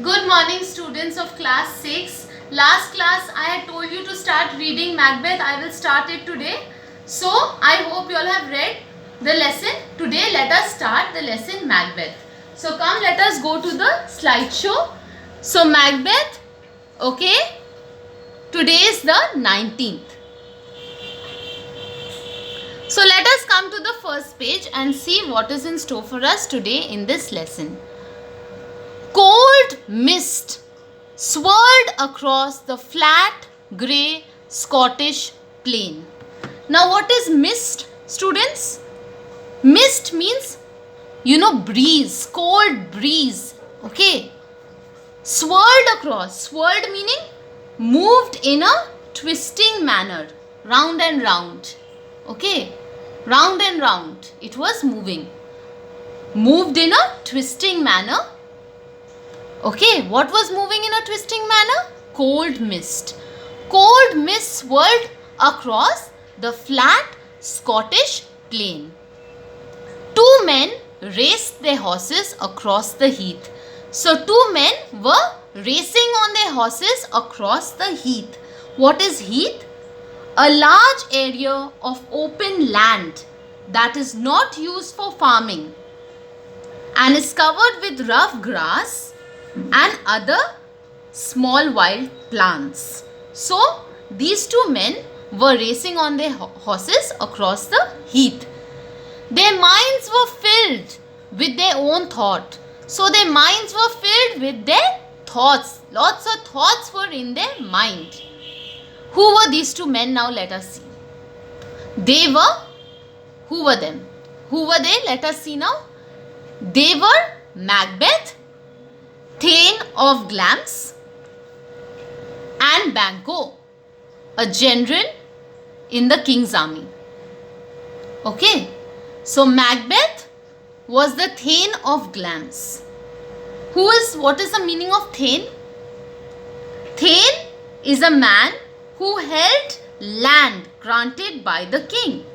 Good morning, students of class 6. Last class I had told you to start reading Macbeth. I will start it today. So I hope you all have read the lesson. Today let us start the lesson Macbeth. So come, let us go to the slideshow. So Macbeth, okay, today is the 19th. So let us come to the first page and see what is in store for us today in this lesson. Cold mist swirled across the flat grey Scottish plain. Now what is mist, students? Mist means, breeze, cold breeze. Okay. Swirled across, swirled meaning moved in a twisting manner, round and round. Okay, round and round. It was moving. Moved in a twisting manner. Okay, what was moving in a twisting manner? Cold mist. Cold mist swirled across the flat Scottish plain. Two men raced their horses across the heath. So two men were racing on their horses across the heath. What is heath? A large area of open land that is not used for farming and is covered with rough grass and other small wild plants. So these two men were racing on their horses across the heath. Their minds were filled with their own thought. So their minds were filled with their thoughts. Lots of thoughts were in their mind. Who were these two men? Now let us see. Who were them? Who were they? Let us see now. They were Macbeth, Thane of Glamis, and Banquo, a general in the king's army. Okay, so Macbeth was the Thane of Glamis. What is the meaning of Thane? Thane is a man who held land granted by the king.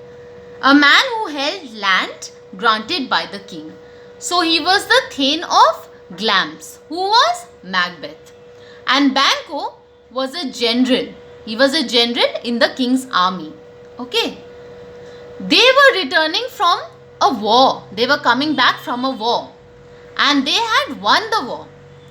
A man who held land granted by the king. So he was the Thane of Glamis, who was Macbeth. And Banquo was a general. He was a general in the king's army. Okay. They were returning from a war. They were coming back from a war. And they had won the war.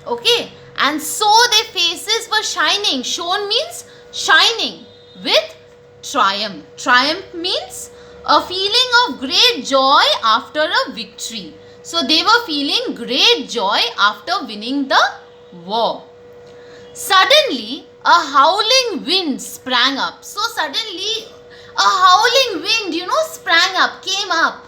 Okay. And so their faces were shining. Shone means shining with triumph. Triumph means a feeling of great joy after a victory. So they were feeling great joy after winning the war. Suddenly, a howling wind sprang up. So suddenly, a howling wind, sprang up, came up.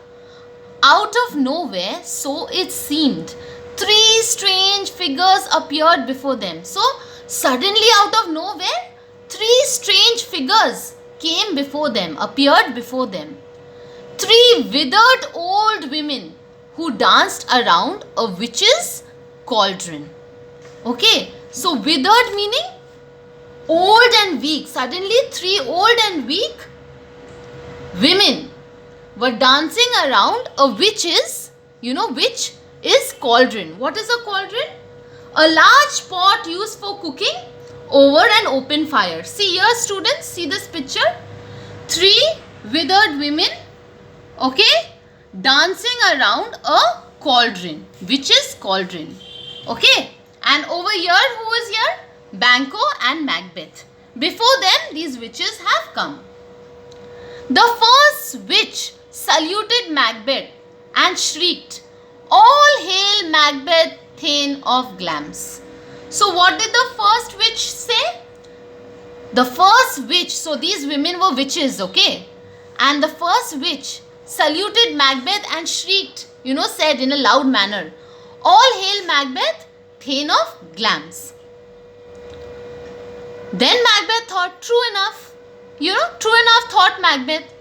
Out of nowhere, so it seemed, three strange figures appeared before them. So suddenly, out of nowhere, three strange figures came before them, appeared before them. Three withered old women who danced around a witch's cauldron. Okay, so withered meaning old and weak. Suddenly three old and weak women were dancing around a witch's, witch is cauldron. What is a cauldron? A large pot used for cooking over an open fire. See here, students, see this picture. Three withered women, okay, dancing around a cauldron, which is cauldron. Okay, and over here, who is here? Banquo and Macbeth. Before them, these witches have come. The first witch saluted Macbeth and shrieked, "All hail Macbeth, Thane of Glamis." So what did the first witch say? The first witch, so these women were witches, okay? And the first witch saluted Macbeth and shrieked, said in a loud manner, "All hail Macbeth, Thane of Glamis." Then Macbeth thought, true enough, thought Macbeth.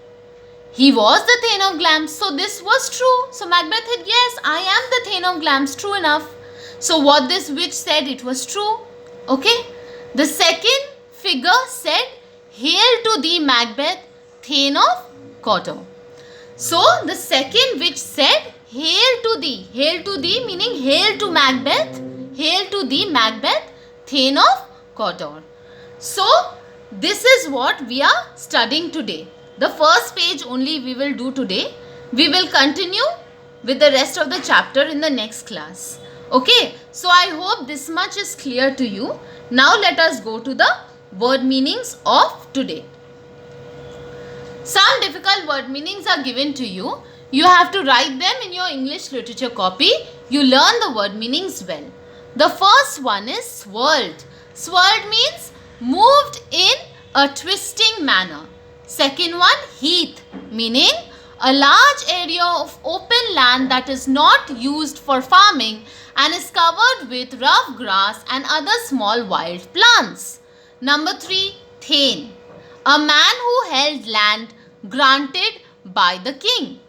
He was the Thane of Glamis, so this was true. So Macbeth said, yes, I am the Thane of Glamis, true enough. So what this witch said, it was true. Okay. The second figure said, "Hail to thee, Macbeth, Thane of Cawdor." So the second witch said, "Hail to thee." Hail to thee meaning hail to Macbeth, Hail to thee, Macbeth, Thane of Cawdor. So, this is what we are studying today. The first page only we will do today. We will continue with the rest of the chapter in the next class. Okay, so I hope this much is clear to you. Now let us go to the word meanings of today. Some difficult word meanings are given to you. You have to write them in your English literature copy. You learn the word meanings well. The first one is swirled. Swirled means moved in a twisting manner. Second one, heath, meaning a large area of open land that is not used for farming and is covered with rough grass and other small wild plants. Number 3, thane, a man who held land granted by the king.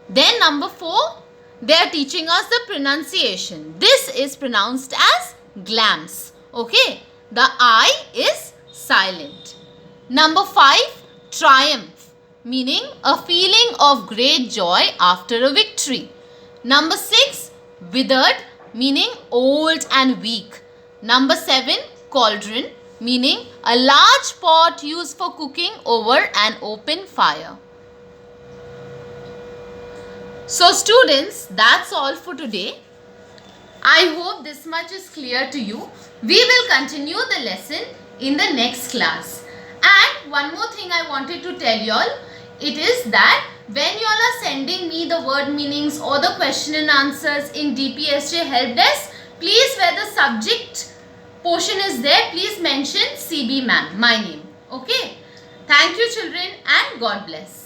Then number 4, they are teaching us the pronunciation. This is pronounced as glams. Okay, the I is silent. Number 5, triumph, meaning a feeling of great joy after a victory. Number 6, withered, meaning old and weak. Number 7, cauldron, meaning a large pot used for cooking over an open fire. So students, that's all for today. I hope this much is clear to you. We will continue the lesson in the next class. And one more thing I wanted to tell you all, it is that when you all are sending me the word meanings or the question and answers in DPSJ help desk, please where the subject portion is there, please mention CB ma'am, my name. Okay. Thank you children and God bless.